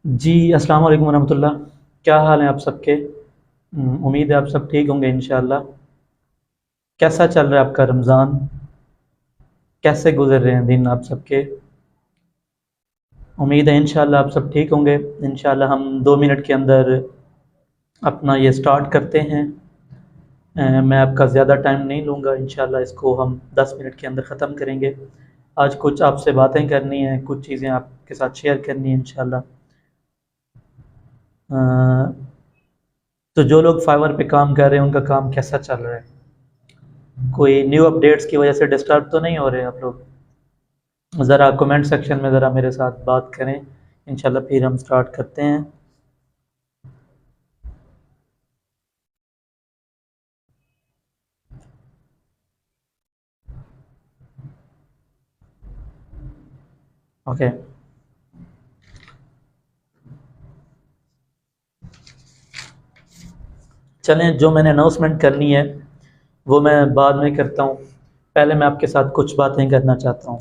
जी, अस्सलाम वालेकुम वरहमतुल्लाह। क्या हाल है आप सबके? उम्मीद है आप सब ठीक होंगे इंशाअल्लाह। कैसा चल रहा है आपका रमज़ान? कैसे गुजर रहे हैं दिन आप सबके? उम्मीद है इंशाअल्लाह आप सब ठीक होंगे। इंशाअल्लाह हम 2 मिनट के अंदर अपना ये स्टार्ट करते हैं। मैं आपका ज़्यादा टाइम नहीं लूँगा। इंशाअल्लाह इसको हम 10 मिनट के अंदर ख़त्म करेंगे। आज कुछ आपसे बातें करनी हैं, कुछ चीज़ें आपके साथ शेयर करनी है इंशाअल्लाह। तो जो लोग फाइवर पे काम कर रहे हैं उनका काम कैसा चल रहा है? कोई न्यू अपडेट्स की वजह से डिस्टर्ब तो नहीं हो रहे आप लोग? ज़रा कमेंट सेक्शन में ज़रा मेरे साथ बात करें। इंशाल्लाह फिर हम स्टार्ट करते हैं। ओके, चलें, जो मैंने अनाउंसमेंट करनी है वो मैं बाद में करता हूँ। पहले मैं आपके साथ कुछ बातें करना चाहता हूँ।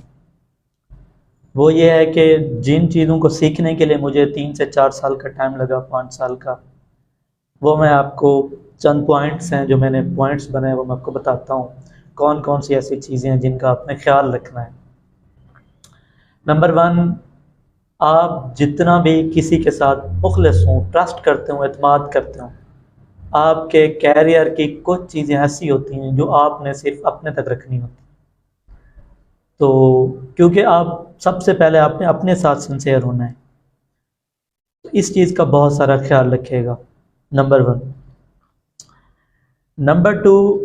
वो ये है कि जिन चीज़ों को सीखने के लिए मुझे 3 से 4 साल का टाइम लगा, 5 साल का, वो मैं आपको चंद पॉइंट्स हैं जो मैंने पॉइंट्स बनाए वो मैं आपको बताता हूँ। कौन कौन सी ऐसी चीज़ें हैं जिनका आपने ख्याल रखना है। नंबर 1, आप जितना भी किसी के साथ मुखलिस हों, ट्रस्ट करते हो, एतमाद करते हो, आपके कैरियर की कुछ चीज़ें ऐसी होती हैं जो आपने सिर्फ अपने तक रखनी होती। तो क्योंकि आप सबसे पहले आपने अपने साथ सिंसियर होना है, तो इस चीज़ का बहुत सारा ख्याल रखिएगा। नंबर 1। नंबर 2,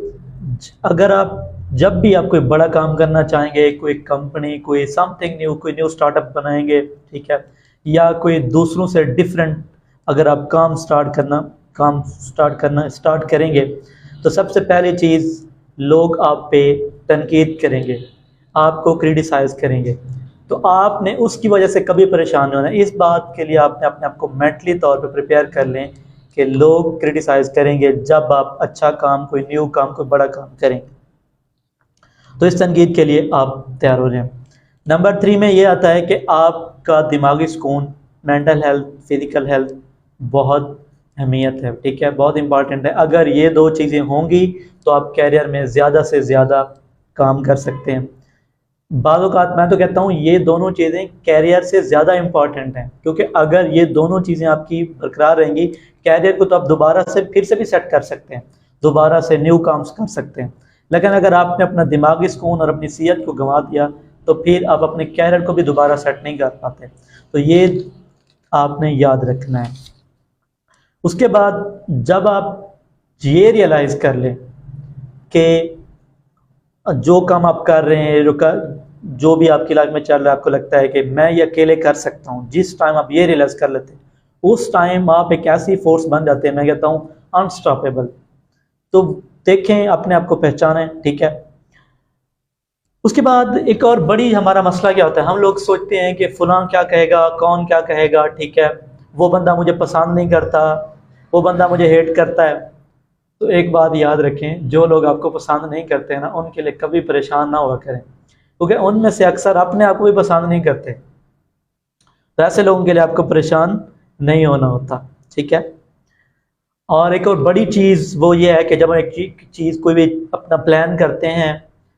अगर आप जब भी आप कोई बड़ा काम करना चाहेंगे, कोई कंपनी, कोई समथिंग न्यू, कोई न्यू स्टार्टअप बनाएंगे, ठीक है, या कोई दूसरों से डिफरेंट अगर आप काम स्टार्ट करेंगे, तो सबसे पहली चीज़, लोग आप पे तनकीद करेंगे, आपको क्रिटिसाइज़ करेंगे। तो आपने उसकी वजह से कभी परेशान नहीं होना। इस बात के लिए आपने अपने आप को मेंटली तौर पे प्रिपेयर कर लें कि लोग क्रिटिसाइज़ करेंगे जब आप अच्छा काम, कोई न्यू काम, कोई बड़ा काम करेंगे। तो इस तनकीद के लिए आप तैयार हो जाएं। नंबर 3 में ये आता है कि आपका दिमागी सुकून, मेंटल हेल्थ, फिज़िकल हेल्थ बहुत अहमियत है, ठीक है, बहुत इंपॉर्टेंट है। अगर ये 2 चीज़ें होंगी तो आप कैरियर में ज़्यादा से ज़्यादा काम कर सकते हैं। बाज़ औक़ात मैं तो कहता हूँ ये दोनों चीज़ें कैरियर से ज़्यादा इम्पॉर्टेंट हैं, क्योंकि अगर ये दोनों चीज़ें आपकी बरकरार रहेंगी, कैरियर को तो आप दोबारा से फिर से भी सेट कर सकते हैं, दोबारा से न्यू काम्स कर सकते हैं। लेकिन अगर आपने अपना दिमागी सुकून और अपनी सेहत को गंवा दिया तो फिर आप अपने कैरियर को भी दोबारा सेट नहीं कर पाते। तो ये आपने याद रखना है। उसके बाद जब आप ये रियलाइज़ कर लें कि जो काम आप कर रहे हैं, जो भी आपकी लाइफ में चल रहा है, आपको लगता है कि मैं ये अकेले कर सकता हूँ, जिस टाइम आप ये रियलाइज़ कर लेते हैं, उस टाइम आप एक ऐसी फोर्स बन जाते हैं, मैं कहता हूँ अनस्टॉपेबल। तो देखें, अपने आप को पहचानें, ठीक है। उसके बाद एक और बड़ी हमारा मसला क्या होता है, हम लोग सोचते हैं कि फलां क्या कहेगा, कौन क्या कहेगा, ठीक है, वो बंदा मुझे पसंद नहीं करता, वो बंदा मुझे हेट करता है। तो एक बात याद रखें, जो लोग आपको पसंद नहीं करते हैं ना, उनके लिए कभी परेशान ना हुआ करें, क्योंकि उनमें से अक्सर अपने आप को भी पसंद नहीं करते। तो ऐसे लोगों के लिए आपको परेशान नहीं होना होता, ठीक है। और एक और बड़ी चीज़ वो ये है कि जब हम एक चीज़ कोई भी अपना प्लान करते हैं,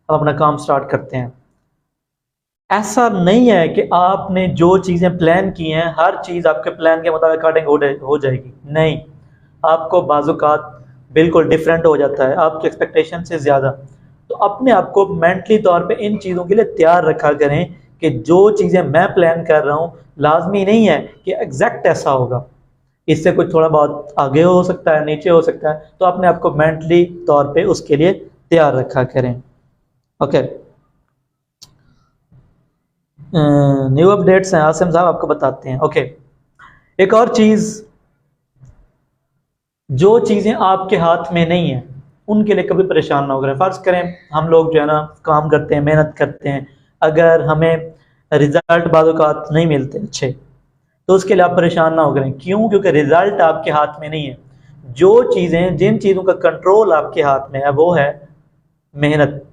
हम अपना काम स्टार्ट करते हैं, ऐसा नहीं है कि आपने जो चीज़ें प्लान की हैं हर चीज़ आपके प्लान के मुताबिक अकॉर्डिंग हो जाएगी। नहीं, आपको बाज़-औक़ात बिल्कुल डिफरेंट हो जाता है, आपकी एक्सपेक्टेशन से ज़्यादा। तो अपने आप को मेंटली तौर पे इन चीज़ों के लिए तैयार रखा करें कि जो चीज़ें मैं प्लान कर रहा हूँ लाजमी नहीं है कि एग्जैक्ट ऐसा होगा, इससे कुछ थोड़ा बहुत आगे हो सकता है, नीचे हो सकता है। तो अपने आप को मेंटली तौर पे उसके लिए तैयार रखा करें। ओके, न्यू अपडेट्स हैं, आसिम साहब आपको बताते हैं। ओके, एक और चीज़, जो चीज़ें आपके हाथ में नहीं है उनके लिए कभी परेशान ना हो करें। फ़र्ज़ करें हम लोग जो है ना काम करते हैं, मेहनत करते हैं, अगर हमें रिज़ल्ट बाज़ औक़ात नहीं मिलते अच्छे, तो उसके लिए आप परेशान ना हो करें। क्यों? क्योंकि रिज़ल्ट आपके हाथ में नहीं है। जिन चीज़ों का कंट्रोल आपके हाथ में है वो है मेहनत,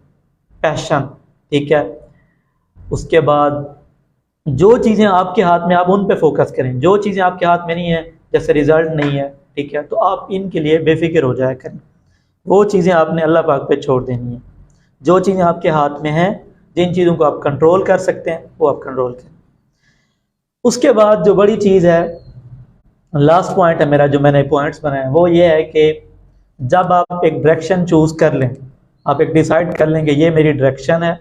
पैशन, ठीक है। उसके बाद जो चीज़ें आपके हाथ में, आप उन पे फोकस करें। जो चीज़ें आपके हाथ में नहीं है, जैसे रिजल्ट नहीं है, ठीक है, तो आप इनके लिए बेफिक्र हो जाया करें। वो चीज़ें आपने अल्लाह पाक पे छोड़ देनी है। जो चीज़ें आपके हाथ में हैं, जिन चीज़ों को आप कंट्रोल कर सकते हैं, वो आप कंट्रोल करें। उसके बाद जो बड़ी चीज़ है, लास्ट पॉइंट है मेरा, जो मैंने पॉइंट्स बनाए, वो ये है कि जब आप एक डायरेक्शन चूज कर लें, आप एक डिसाइड कर लें कि ये मेरी डायरेक्शन है,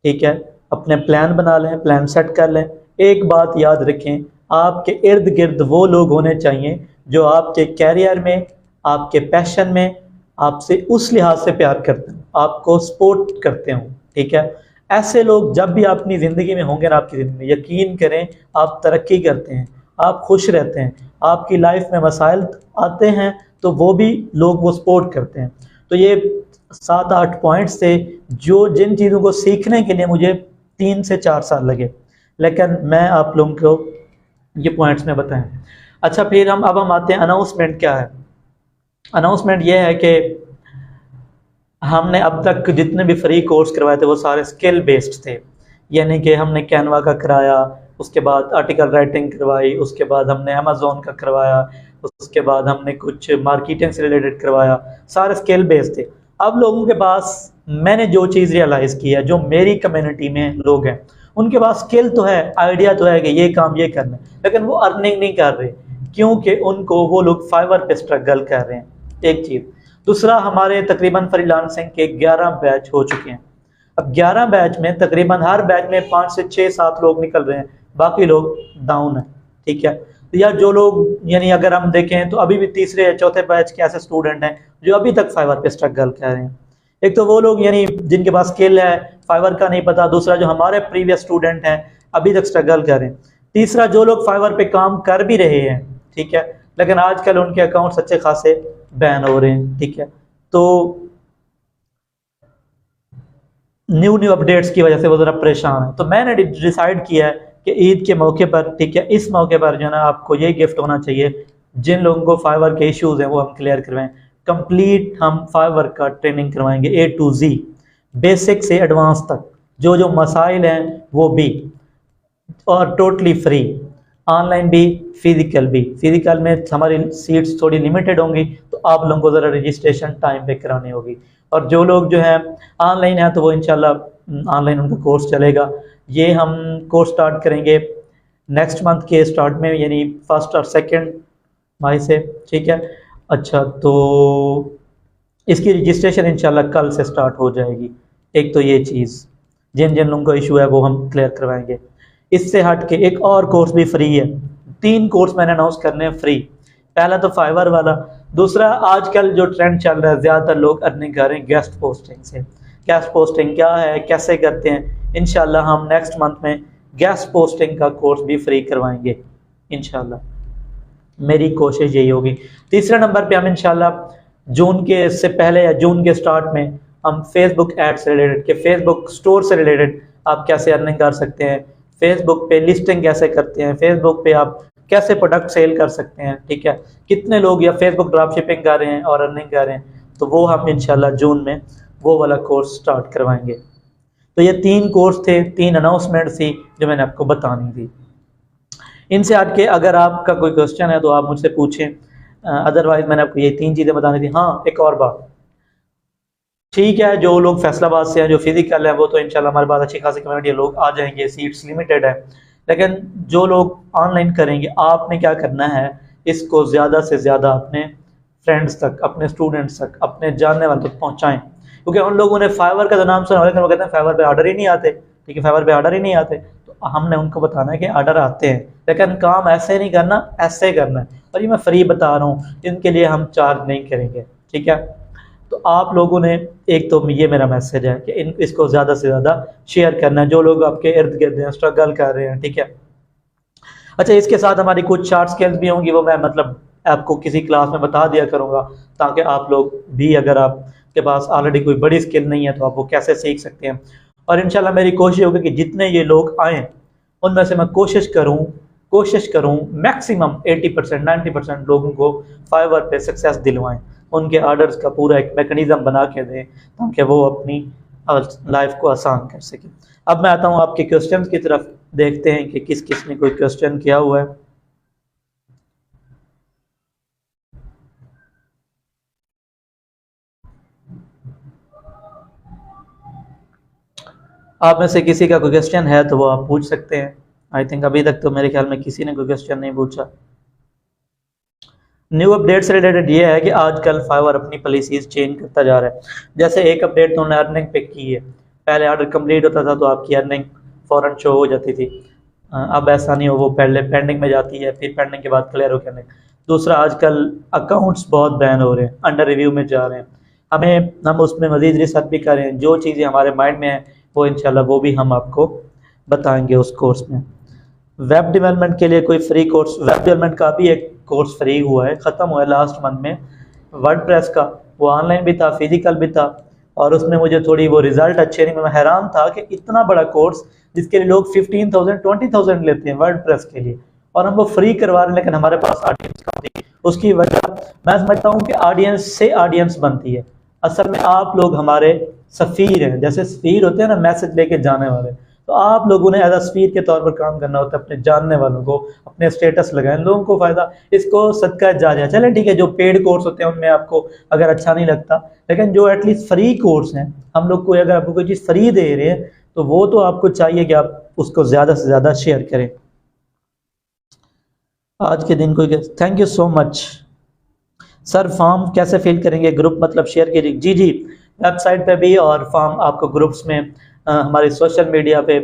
ठीक है, अपने प्लान बना लें, प्लान सेट कर लें। एक बात याद रखें, आपके इर्द गिर्द वो लोग होने चाहिए जो आपके कैरियर में, आपके पैशन में आपसे उस लिहाज से प्यार करते हैं, आपको सपोर्ट करते हों, ठीक है। ऐसे लोग जब भी अपनी ज़िंदगी में होंगे ना, आपकी ज़िंदगी में, यकीन करें आप तरक्की करते हैं, आप खुश रहते हैं, आपकी लाइफ में मसाइल आते हैं तो वो भी लोग वो सपोर्ट करते हैं। तो ये 7-8 पॉइंट्स थे जो, जिन चीज़ों को सीखने के लिए मुझे 3 से 4 साल लगे, लेकिन मैं आप लोगों को ये पॉइंट्स में बताएं। अच्छा, फिर हम आते हैं अनाउंसमेंट क्या है। अनाउंसमेंट ये है कि हमने अब तक जितने भी फ्री कोर्स करवाए थे वो सारे स्किल बेस्ड थे, यानी कि हमने कैनवा का कराया, उसके बाद आर्टिकल राइटिंग करवाई, उसके बाद हमने अमेज़ॉन का करवाया, उसके बाद हमने कुछ मार्केटिंग से रिलेटेड करवाया, सारे स्किल बेस्ड थे। अब लोगों के पास, मैंने जो चीज़ रियलाइज़ की है, जो मेरी कम्युनिटी में लोग हैं, उनके पास स्किल तो है, आइडिया तो है कि ये काम ये करना है, लेकिन वो अर्निंग नहीं कर रहे, क्योंकि उनको, वो लोग फाइवर पे स्ट्रगल कर रहे हैं, एक चीज़। दूसरा, हमारे तकरीबन फ्रीलांसिंग के 11 बैच हो चुके हैं। अब 11 बैच में तकरीबन हर बैच में 5 से 6-7 लोग निकल रहे हैं, बाकी लोग डाउन है, ठीक है। तो या जो लोग, यानी अगर हम देखें तो अभी भी तीसरे या चौथे बैच के ऐसे स्टूडेंट हैं जो अभी तक फाइवर पे स्ट्रगल कर रहे हैं। एक तो वो लोग, यानी जिनके पास स्किल है, फाइवर का नहीं पता। दूसरा, जो हमारे प्रीवियस स्टूडेंट हैं, अभी तक स्ट्रगल कर रहे हैं। तीसरा, जो लोग फाइवर पे काम कर भी रहे हैं, ठीक है, लेकिन आजकल उनके अकाउंट्स अच्छे खासे बैन हो रहे हैं, ठीक है। तो न्यू अपडेट्स की वजह से वो ज़रा परेशान है। तो मैंने डिसाइड किया है कि ईद के मौके पर, ठीक है, इस मौके पर जो है ना, आपको ये गिफ्ट होना चाहिए, जिन लोगों को फाइवर के इश्यूज़ हैं वो हम क्लियर करवाएं। कंप्लीट हम फाइवर का ट्रेनिंग करवाएंगे, A to Z, बेसिक से एडवांस तक, जो जो मसाइल हैं वो भी, और टोटली फ्री, ऑनलाइन भी, फिजिकल भी। फिजिकल में हमारी सीट्स थोड़ी लिमिटेड होंगी, तो आप लोगों को ज़रा रजिस्ट्रेशन टाइम पे करानी होगी। और जो लोग जो हैं ऑनलाइन हैं, तो वो इंशाल्लाह ऑनलाइन उनका कोर्स चलेगा। ये हम कोर्स स्टार्ट करेंगे नेक्स्ट मंथ के स्टार्ट में, यानी 1 और 2 मई से, ठीक है। अच्छा, तो इसकी रजिस्ट्रेशन इंशाल्लाह कल से स्टार्ट हो जाएगी। एक तो ये चीज़, जिन जिन लोगों का इशू है वो हम क्लियर करवाएंगे। इससे हट के एक और कोर्स भी फ्री है, 3 कोर्स मैंने अनाउंस करने हैं फ्री। पहला तो फाइवर वाला, दूसरा आजकल जो ट्रेंड चल रहा है, ज़्यादातर लोग अर्निंग कर रहे हैं गेस्ट पोस्टिंग से। गेस्ट पोस्टिंग क्या है, कैसे करते हैं, इंशाल्लाह हम नेक्स्ट मंथ में गेस्ट पोस्टिंग का कोर्स भी फ्री करवाएंगे इंशाल्लाह। मेरी कोशिश यही होगी। तीसरे नंबर पे हम इंशाल्लाह जून के से पहले या जून के स्टार्ट में हम फेसबुक एड से रिलेटेड के फेसबुक स्टोर से रिलेटेड आप कैसे अर्निंग कर सकते हैं, फेसबुक पे लिस्टिंग कैसे करते हैं, फेसबुक पे आप कैसे प्रोडक्ट सेल कर सकते हैं, ठीक है, कितने लोग या फेसबुक ड्रॉप शिपिंग कर रहे हैं और अर्निंग कर रहे हैं, तो वो हम इंशाल्लाह जून में वो वाला कोर्स स्टार्ट करवाएंगे। तो ये 3 कोर्स थे, 3 अनाउंसमेंट थी जो मैंने आपको बतानी थी। इनसे हट के अगर आपका कोई क्वेश्चन है तो आप मुझसे पूछें, अदरवाइज मैंने आपको ये 3 चीज़ें बतानी थी। हाँ, एक और बात, ठीक है, जो लोग फैसलाबाद से हैं, जो फिजिकल है, वो तो इंशाल्लाह हमारे पास अच्छी खासी कम्युनिटी लोग आ जाएंगे, सीट्स लिमिटेड है। लेकिन जो लोग ऑनलाइन करेंगे, आपने क्या करना है, इसको ज़्यादा से ज़्यादा अपने फ्रेंड्स तक, अपने स्टूडेंट्स तक, अपने जानने वालों तक पहुँचाएँ, क्योंकि उन लोगों ने फाइवर का नाम सुना, लेकिन वो कहते हैं फाइवर पे ऑर्डर ही नहीं आते, ठीक है, फाइवर पे ऑर्डर ही नहीं आते। तो हमने उनको बताना है कि ऑर्डर आते हैं, लेकिन काम ऐसे नहीं करना, ऐसे करना है। और ये मैं फ्री बता रहा हूँ, इनके लिए हम चार्ज नहीं करेंगे, ठीक है। तो आप लोगों ने, एक तो ये मेरा मैसेज है कि इसको ज़्यादा से ज़्यादा शेयर करना है, जो लोग आपके इर्द गिर्द हैं, स्ट्रगल कर रहे हैं, ठीक है। अच्छा, इसके साथ हमारी कुछ शार्ट स्किल्स भी होंगी, वो मैं मतलब आपको किसी क्लास में बता दिया करूँगा, ताकि आप लोग भी, अगर आपके पास ऑलरेडी कोई बड़ी स्किल नहीं है तो आप वो कैसे सीख सकते हैं। और इंशाल्लाह मेरी कोशिश होगी कि जितने ये लोग आएँ, उनमें से मैं कोशिश करूँ मैक्सिमम 80% 90% लोगों को फाइवर पे सक्सेस दिलवाएं, उनके ऑर्डर्स का पूरा एक मैकेनिज्म बना के दें, ताकि वो अपनी लाइफ को आसान कर सकें। अब मैं आता हूँ आपके क्वेश्चंस की तरफ। देखते हैं कि किस किस ने कोई क्वेश्चन किया हुआ है। आप में से किसी का कोई क्वेश्चन है तो वो आप पूछ सकते हैं। आई थिंक अभी तक तो मेरे ख्याल में किसी ने कोई क्वेश्चन नहीं पूछा। न्यू अपडेट से रिलेटेड ये है कि आजकल फाइवर अपनी पॉलिसीज चेंज करता जा रहा है। जैसे एक अपडेट तो उन्होंने अर्निंग पे की है, पहले ऑर्डर कंप्लीट होता था तो आपकी अर्निंग फ़ौरन शो हो जाती थी। अब ऐसा नहीं हो, वो पहले पेंडिंग में जाती है, फिर पेंडिंग के बाद क्लियर होकर अर्निंग। दूसरा, आजकल अकाउंट्स बहुत बैन हो रहे हैं, अंडर रिव्यू में जा रहे हैं। हम उसमें मज़ीद रिसर्च भी कर रहे हैं, जो चीज़ें हमारे माइंड में हैं वो इंशाल्लाह वो भी हम आपको बताएंगे उस कोर्स में। वेब डेवलपमेंट के लिए कोई फ्री कोर्स, वेब डेवलपमेंट का भी एक कोर्स फ्री हुआ है, ख़त्म हुआ है लास्ट मंथ में। वर्डप्रेस का वो ऑनलाइन भी था, फिजिकल भी था, और उसमें मुझे थोड़ी वो रिजल्ट अच्छे नहीं, मैं हैरान था कि इतना बड़ा कोर्स जिसके लिए लोग 15,000 20,000 लेते हैं वर्डप्रेस के लिए, और हम वो फ्री करवा रहे हैं, लेकिन हमारे पास ऑडियंस कम थी। उसकी वजह मैं समझता हूँ कि ऑडियंस से ऑडियंस बनती है। असल में आप लोग हमारे सफ़ीर हैं, जैसे सफ़ीर होते हैं ना मैसेज लेके जाने वाले, तो आप लोगों ने एज अ सफ़ीर के तौर पर काम करना होता है, अपने जानने वालों को अपने स्टेटस लगाएं, लोगों को फ़ायदा, इसको सदका जारिया। चलें ठीक है, जो पेड कोर्स होते हैं उनमें आपको अगर अच्छा नहीं लगता, लेकिन जो एटलीस्ट फ्री कोर्स हैं, हम लोग को अगर आपको कोई चीज़ फ्री दे रहे हैं तो वो तो आपको चाहिए कि आप उसको ज़्यादा से ज़्यादा शेयर करें। आज के दिन कोई, thank you so much sir. Form कैसे फिल करेंगे, ग्रुप मतलब शेयर कीजिए। जी जी, वेबसाइट पे भी, और फॉर्म आपको ग्रुप्स में हमारे सोशल मीडिया पे,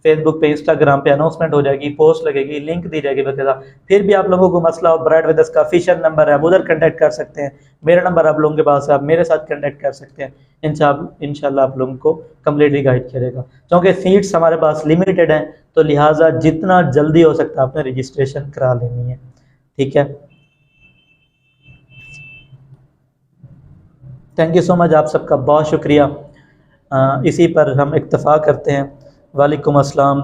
फेसबुक पे, इंस्टाग्राम पे अनाउंसमेंट हो जाएगी, पोस्ट लगेगी, लिंक दी जाएगी वगैरह। फिर भी आप लोगों को मसला हो, ब्राइट विदर्स का ऑफिशियल नंबर है, आप उधर कंटेक्ट कर सकते हैं। मेरा नंबर आप लोगों के पास है, आप मेरे साथ कंटेक्ट कर सकते हैं। इंशाल्लाह आप लोगों को कम्प्लीटली गाइड करेगा। क्योंकि सीट्स हमारे पास लिमिटेड हैं, तो लिहाजा जितना जल्दी हो सकता है आपने रजिस्ट्रेशन करा लेनी है, ठीक है। थैंक यू सो मच, आप सबका बहुत शुक्रिया। इसी पर हम इक्तफ़ा करते हैं। वालेकुम अस्सलाम।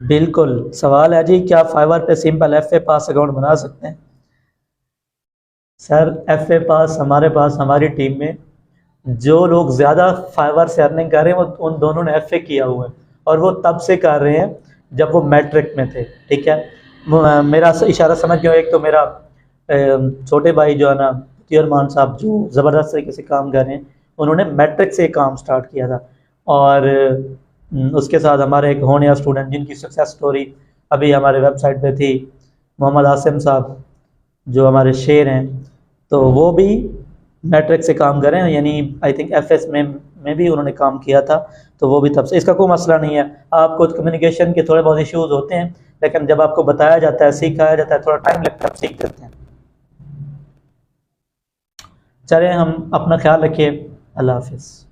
बिल्कुल, सवाल है जी, क्या फाइवर पे सिंपल FA पास अकाउंट बना सकते हैं? सर, FA पास हमारे पास, हमारी टीम में जो लोग ज़्यादा फाइवर से अर्निंग कर रहे हैं वो उन दोनों ने FA किया हुआ है, और वो तब से कर रहे हैं जब वो मैट्रिक में थे, ठीक है। मेरा इशारा समझ गए। एक तो मेरा छोटे भाई जो है ना, तियरमान साहब, जो ज़बरदस्त तरीके से काम कर रहे हैं, उन्होंने मैट्रिक से काम स्टार्ट किया था। और उसके साथ हमारे एक होनिया स्टूडेंट जिनकी सक्सेस स्टोरी अभी हमारे वेबसाइट पे थी, मोहम्मद आसिम साहब, जो हमारे शेर हैं, तो वो भी मैट्रिक से काम कर रहे हैं, यानी आई थिंक FS में भी उन्होंने काम किया था, तो वो भी तब से। इसका कोई मसला नहीं है। आपको कम्युनिकेशन के थोड़े बहुत इश्यूज होते हैं, लेकिन जब आपको बताया जाता है, सिखाया जाता है, थोड़ा टाइम लगता है, आप सीख जाते हैं। चलें, हम अपना ख्याल रखिए। अल्लाह हाफिज़।